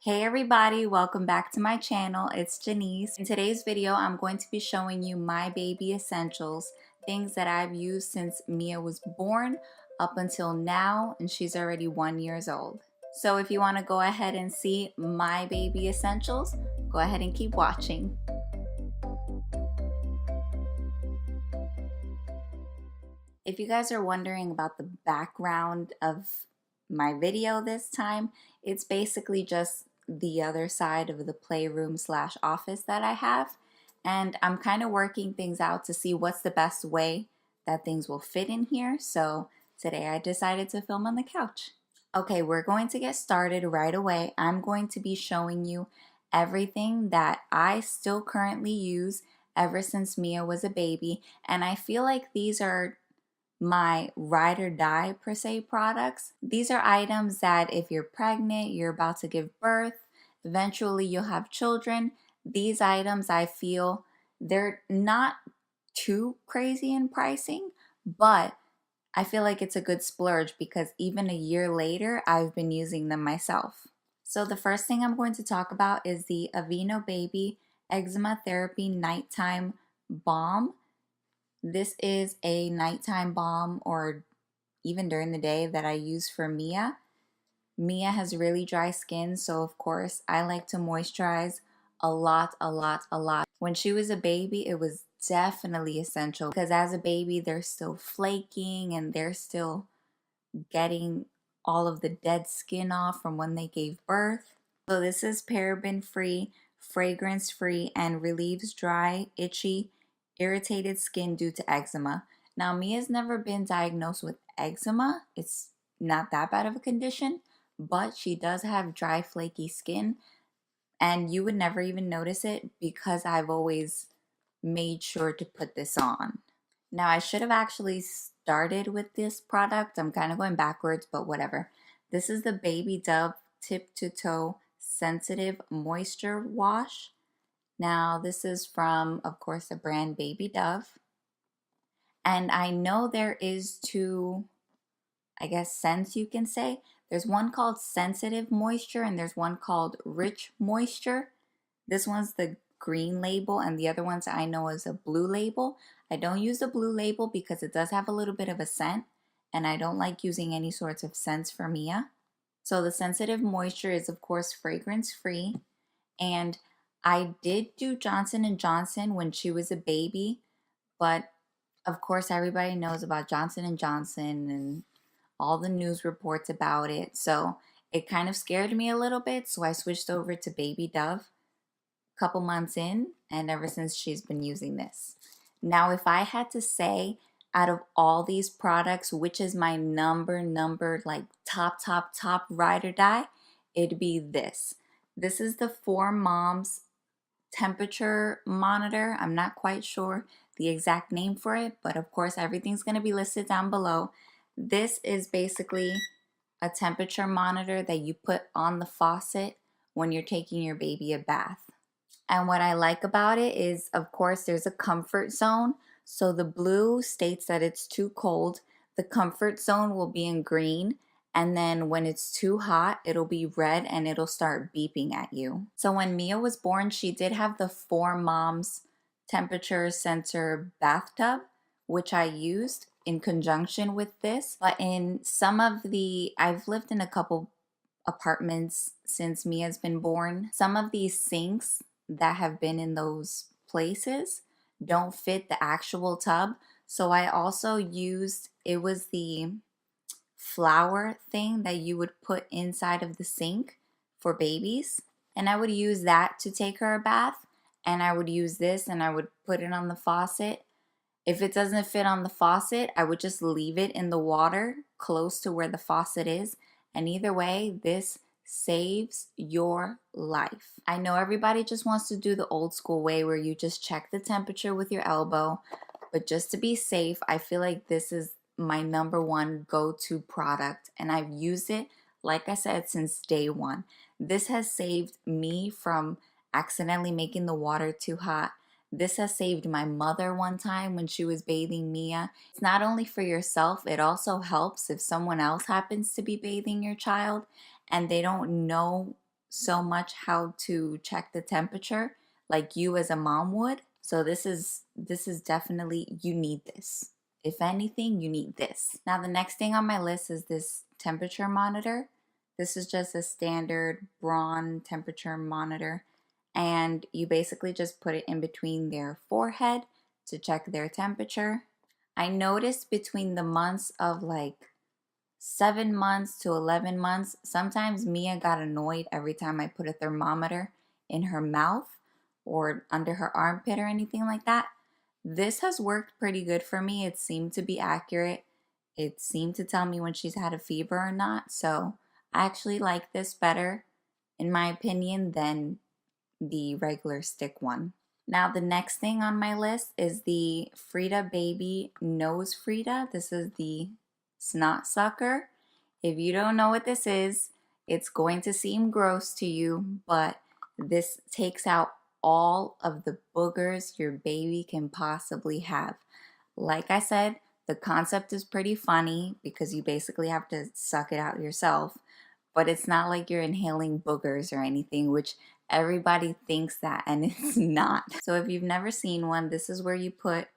Hey everybody, welcome back to my channel. It's Jennese. In today's video, I'm going to be showing you my baby essentials, things that I've used since Mia was born up until now, and she's already 1 year old. So if you want to go ahead and see my baby essentials, go ahead and keep watching. If you guys are wondering about the background of my video this time, it's basically just the other side of the playroom slash office that I have, and I'm kind of working things out to see what's the best way that things will fit in here. So today I decided to film on the couch. Okay, we're going to get started right away. I'm going to be showing you everything that I still currently use ever since Mia was a baby, and I feel like these are my ride or die per se products. These are items that if you're pregnant, you're about to give birth, eventually you'll have children. These items, I feel they're not too crazy in pricing, but I feel like it's a good splurge because even a year later, I've been using them myself. So the first thing I'm going to talk about is the Aveeno Baby Eczema Therapy Nighttime Balm. This is a nighttime balm, or even during the day, that I use for Mia. Mia has really dry skin, so of course I like to moisturize a lot. When she was a baby, it was definitely essential because as a baby, they're still flaking and they're still getting all of the dead skin off from when they gave birth. So this is paraben free, fragrance free, and relieves dry, itchy, irritated skin due to eczema. Now, Mia's never been diagnosed with eczema. It's not that bad of a condition, but she does have dry, flaky skin, and you would never even notice it because I've always made sure to put this on. Now, I should have actually started with this product. I'm kind of going backwards, but whatever. This is the Baby Dove Tip to Toe Sensitive Moisture Wash. Now, this is from, of course, the brand Baby Dove. And I know there is two, I guess, scents you can say. There's one called Sensitive Moisture and there's one called Rich Moisture. This one's the green label and the other ones I know is a blue label. I don't use the blue label because it does have a little bit of a scent and I don't like using any sorts of scents for Mia. So the Sensitive Moisture is, of course, fragrance free, and I did do Johnson & Johnson when she was a baby, but of course everybody knows about Johnson & Johnson and all the news reports about it. So it kind of scared me a little bit. So I switched over to Baby Dove a couple months in, and ever since she's been using this. Now, if I had to say out of all these products, which is my number like top ride or die, it'd be this. This is the 4Moms temperature monitor. I'm not quite sure the exact name for it, but of course everything's going to be listed down below. This is basically a temperature monitor that you put on the faucet when you're taking your baby a bath. And what I like about it is, of course, there's a comfort zone. So the blue states that it's too cold. The comfort zone will be in green. And then when it's too hot, it'll be red and it'll start beeping at you. So when Mia was born, she did have the 4Moms temperature sensor bathtub, which I used in conjunction with this. But in some of I've lived in a couple apartments since Mia's been born. Some of these sinks that have been in those places don't fit the actual tub. So I also used, it was the flower thing that you would put inside of the sink for babies, and I would use that to take her a bath, and I would use this and I would put it on the faucet. If it doesn't fit on the faucet, I would just leave it in the water close to where the faucet is, and either way, this saves your life. I know everybody just wants to do the old school way where you just check the temperature with your elbow, but just to be safe, I feel like this is my number one go-to product, and I've used it, like I said, since day one. This has saved me from accidentally making the water too hot. This has saved my mother one time when she was bathing Mia. It's not only for yourself, it also helps if someone else happens to be bathing your child and they don't know so much how to check the temperature like you as a mom would. So this is definitely, you need this. If anything, you need this. Now the next thing on my list is this temperature monitor. This is just a standard Braun temperature monitor, and you basically just put it in between their forehead to check their temperature. I noticed between the months of like 7 months to 11 months, sometimes Mia got annoyed every time I put a thermometer in her mouth or under her armpit or anything like that. This has worked pretty good for me. It seemed to be accurate. It seemed to tell me when she's had a fever or not. So I actually like this better, in my opinion, than the regular stick one. Now the next thing on my list is the Frida Baby Nose Frida. This is the snot sucker. If you don't know what this is, it's going to seem gross to you, but this takes out all of the boogers your baby can possibly have. Like I said, the concept is pretty funny because you basically have to suck it out yourself, but it's not like you're inhaling boogers or anything, which everybody thinks that, and it's not. So if you've never seen one, this is where you put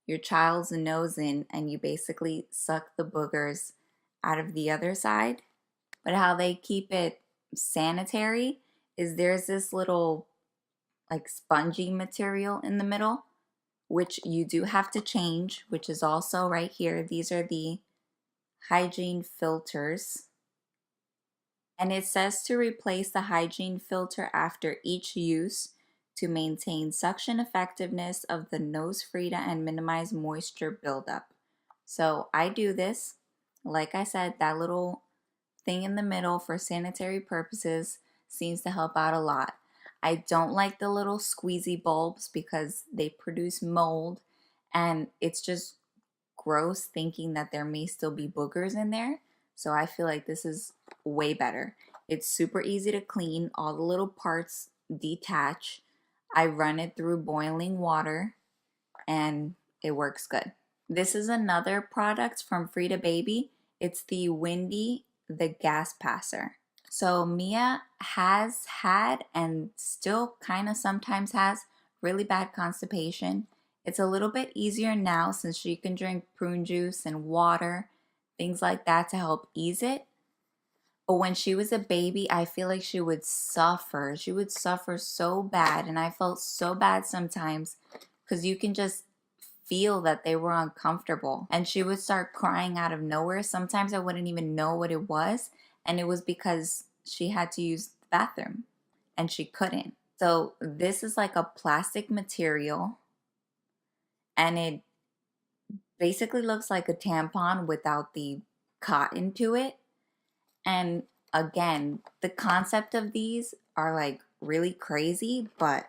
your child's nose in and you basically suck the boogers out of the other side. But how they keep it sanitary is there's this little like spongy material in the middle, which you do have to change, which is also right here. These are the hygiene filters. And it says to replace the hygiene filter after each use to maintain suction effectiveness of the nose Frida and minimize moisture buildup. So I do this. Like I said, that little thing in the middle for sanitary purposes seems to help out a lot. I don't like the little squeezy bulbs because they produce mold, and it's just gross thinking that there may still be boogers in there. So I feel like this is way better. It's super easy to clean. All the little parts detach. I run it through boiling water and it works good. This is another product from Frida Baby. It's the Windy, the gas passer. So Mia has had and still kind of sometimes has really bad constipation. It's a little bit easier now since she can drink prune juice and water, things like that to help ease it. But when she was a baby, I feel like she would suffer. She would suffer so bad, and I felt so bad sometimes because you can just feel that they were uncomfortable. And she would start crying out of nowhere. Sometimes I wouldn't even know what it was, and it was because she had to use the bathroom and she couldn't. So this is like a plastic material, and it basically looks like a tampon without the cotton to it. And again, the concept of these are like really crazy, but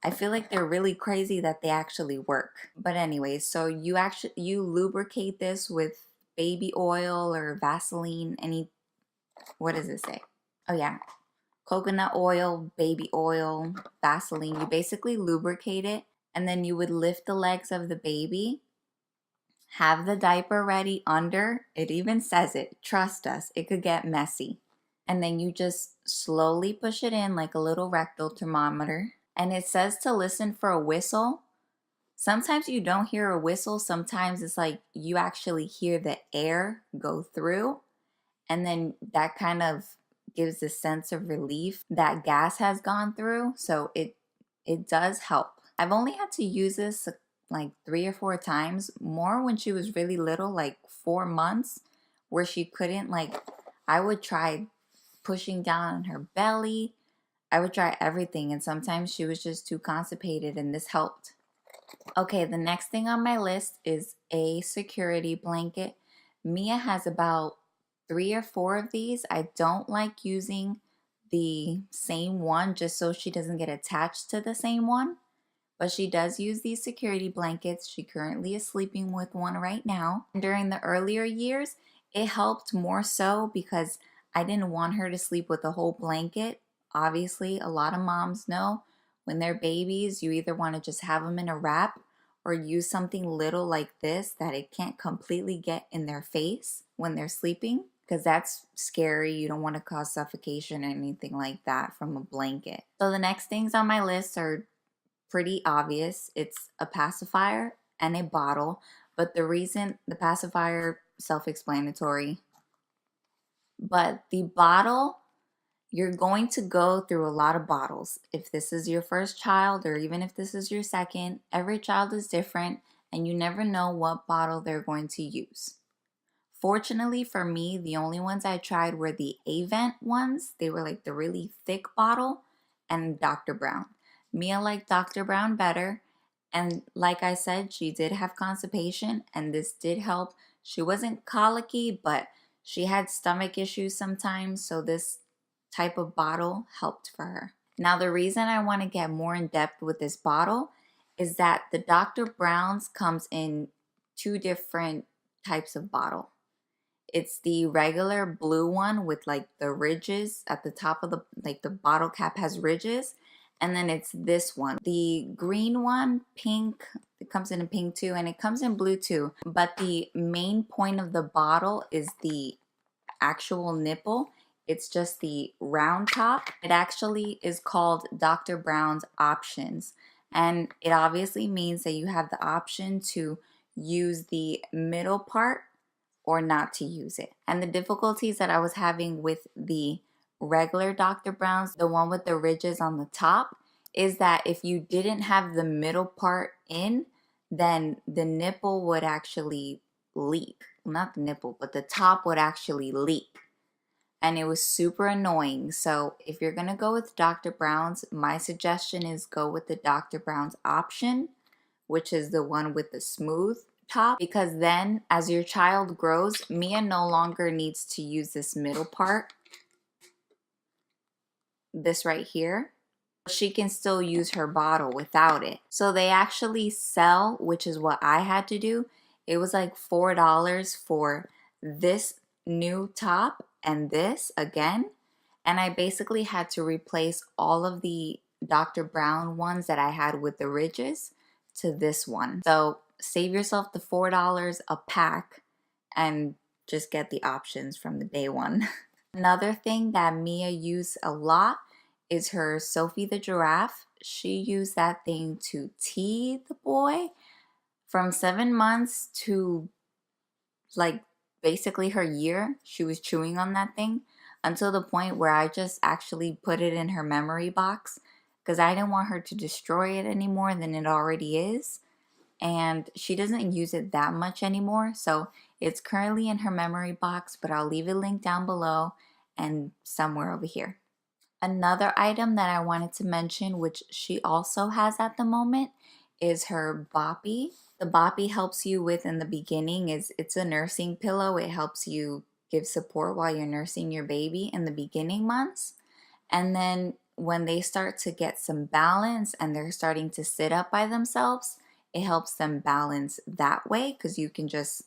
I feel like they're really crazy that they actually work. But anyways, so you lubricate this with baby oil or Vaseline, what does it say? Oh yeah, coconut oil, baby oil, Vaseline. You basically lubricate it, and then you would lift the legs of the baby, have the diaper ready under. It even says it. Trust us, it could get messy. And then you just slowly push it in like a little rectal thermometer. And it says to listen for a whistle. Sometimes you don't hear a whistle. Sometimes it's like you actually hear the air go through. And then that kind of gives a sense of relief that gas has gone through. So it does help. I've only had to use this like 3 or 4 times, more when she was really little, like 4 months, where she couldn't, like, I would try pushing down on her belly. I would try everything, and sometimes she was just too constipated, and this helped. Okay, the next thing on my list is a security blanket. Mia has about 3 or 4 of these. I don't like using the same one just so she doesn't get attached to the same one. But she does use these security blankets. She currently is sleeping with one right now. During the earlier years, it helped more so because I didn't want her to sleep with a whole blanket. Obviously, a lot of moms know when they're babies, you either want to just have them in a wrap or use something little like this that it can't completely get in their face when they're sleeping. because that's scary. You don't want to cause suffocation or anything like that from a blanket. So the next things on my list are pretty obvious. It's a pacifier and a bottle, but the reason the pacifier, self-explanatory, but the bottle, you're going to go through a lot of bottles. If this is your first child or even if this is your second, every child is different and you never know what bottle they're going to use. Fortunately for me, the only ones I tried were the Avent ones. They were like the really thick bottle, and Dr. Brown. Mia liked Dr. Brown better, and like I said, she did have constipation and this did help. She wasn't colicky, but she had stomach issues sometimes, so this type of bottle helped for her. Now, the reason I want to get more in depth with this bottle is that the Dr. Brown's comes in two different types of bottle. It's the regular blue one with like the ridges at the top of the bottle cap has ridges. And then it's this one, the green one, pink. It comes in pink too, and it comes in blue too. But the main point of the bottle is the actual nipple. It's just the round top. It actually is called Dr. Brown's Options. And it obviously means that you have the option to use the middle part or not to use it. And the difficulties that I was having with the regular Dr. Brown's, the one with the ridges on the top, is that if you didn't have the middle part in, then the nipple would actually leak. Well, not the nipple, but the top would actually leak. And it was super annoying. So if you're gonna go with Dr. Brown's, my suggestion is go with the Dr. Brown's Option, which is the one with the smooth top, because then as your child grows, Mia no longer needs to use this middle part, this right here. She can still use her bottle without it. So they actually sell, which is what I had to do. It was like $4 for this new top and this again. And I basically had to replace all of the Dr. Brown ones that I had with the ridges to this one. So save yourself the $4 a pack and just get the options from the day one. Another thing that Mia used a lot is her Sophie the Giraffe. She used that thing to tea the boy from 7 months to like basically her year. She was chewing on that thing until the point where I just actually put it in her memory box because I didn't want her to destroy it any more than it already is. And she doesn't use it that much anymore, so it's currently in her memory box, but I'll leave a link down below and somewhere over here. Another item that I wanted to mention, which she also has at the moment, is her boppy. The boppy helps you with, in the beginning, it's a nursing pillow. It helps you give support while you're nursing your baby in the beginning months. And then when they start to get some balance and they're starting to sit up by themselves, it helps them balance that way because you can just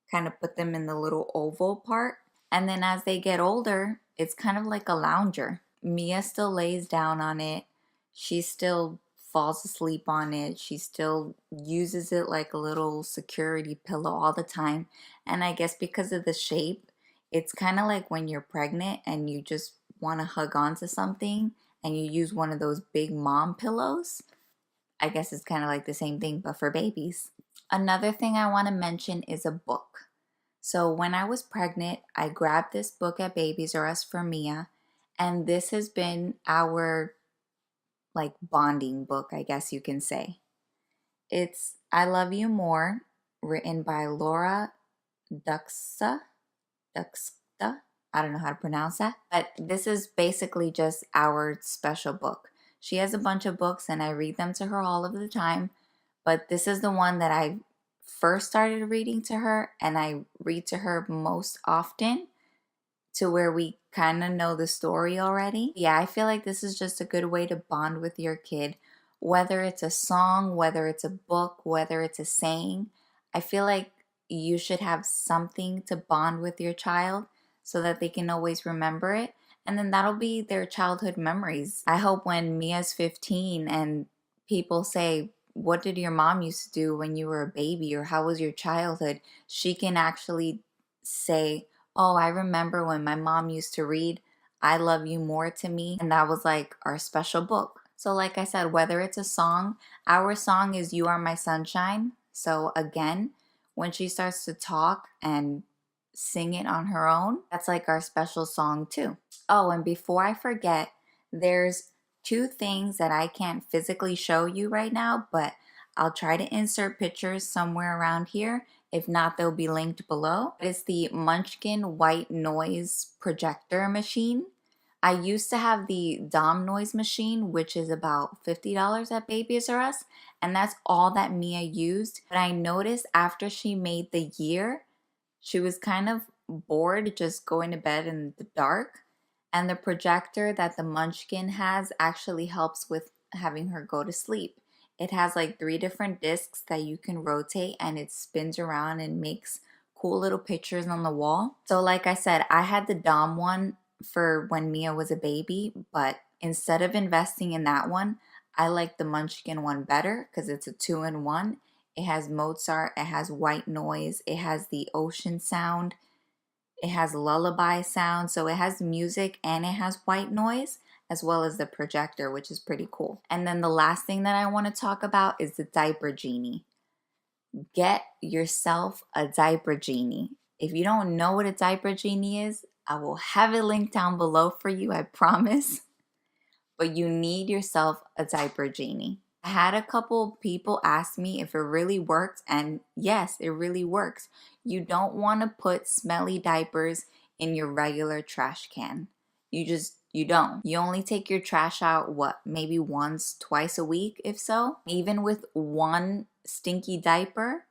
kind of put them in the little oval part. And then as they get older, it's kind of like a lounger. Mia still lays down on it. She still falls asleep on it. She still uses it like a little security pillow all the time. And I guess because of the shape, it's kind of like when you're pregnant and you just want to hug onto something and you use one of those big mom pillows. I guess it's kind of like the same thing, but for babies. Another thing I want to mention is a book. So when I was pregnant, I grabbed this book at Babies R Us for Mia, and this has been our like bonding book, I guess you can say. It's I Love You More, written by Laura Duxta. I don't know how to pronounce that, but this is basically just our special book. She has a bunch of books and I read them to her all of the time, but this is the one that I first started reading to her and I read to her most often, to where we kind of know the story already. Yeah, I feel like this is just a good way to bond with your kid, whether it's a song, whether it's a book, whether it's a saying. I feel like you should have something to bond with your child so that they can always remember it. And then that'll be their childhood memories. I hope when Mia's 15 and people say, what did your mom used to do when you were a baby, or how was your childhood? She can actually say, Oh, I remember when my mom used to read I Love You More to me, and that was like our special book. So, like I said, whether it's a song, our song is You Are My Sunshine. So, again, when she starts to talk and sing it on her own, that's like our special song too. Oh, and before I forget, there's two things that I can't physically show you right now, but I'll try to insert pictures somewhere around here. If not, they'll be linked below. It's the Munchkin white noise projector machine. I used to have the Dom noise machine, which is about $50 at Babies R Us, and that's all that Mia used. But I noticed after she made the year, she was kind of bored just going to bed in the dark. And the projector that the Munchkin has actually helps with having her go to sleep. It has like 3 different discs that you can rotate and it spins around and makes cool little pictures on the wall. So, like I said, I had the Dom one for when Mia was a baby, but instead of investing in that one, I like the Munchkin one better because it's a 2-in-1. It has Mozart, it has white noise, it has the ocean sound, it has lullaby sound, so it has music and it has white noise, as well as the projector, which is pretty cool. And then the last thing that I want to talk about is the diaper genie. Get yourself a diaper genie. If you don't know what a diaper genie is, I will have it linked down below for you, I promise. But you need yourself a diaper genie. I had a couple people ask me if it really worked, and yes, it really works. You don't want to put smelly diapers in your regular trash can. You don't. You only take your trash out, what, maybe once, twice a week, if so? Even with one stinky diaper,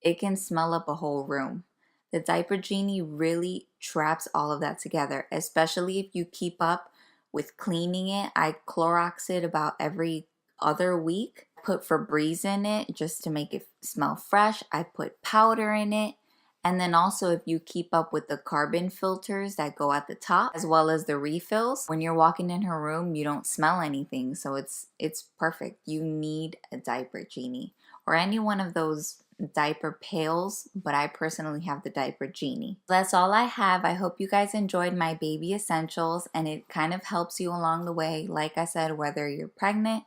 it can smell up a whole room. The diaper genie really traps all of that together, especially if you keep up with cleaning it. I Clorox it about every other week. Put Febreze in it just to make it smell fresh. I put powder in it. And then also if you keep up with the carbon filters that go at the top as well as the refills, when you're walking in her room, you don't smell anything. So it's perfect. You need a diaper genie or any one of those diaper pails, but I personally have the diaper genie. That's all I have. I hope you guys enjoyed my baby essentials and it kind of helps you along the way. Like I said, whether you're pregnant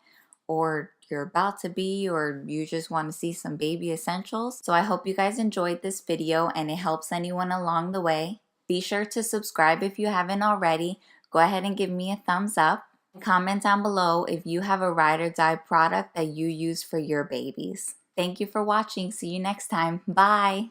or you're about to be, or you just want to see some baby essentials. So I hope you guys enjoyed this video and it helps anyone along the way. Be sure to subscribe if you haven't already. Go ahead and give me a thumbs up. Comment down below if you have a ride or die product that you use for your babies. Thank you for watching. See you next time. Bye.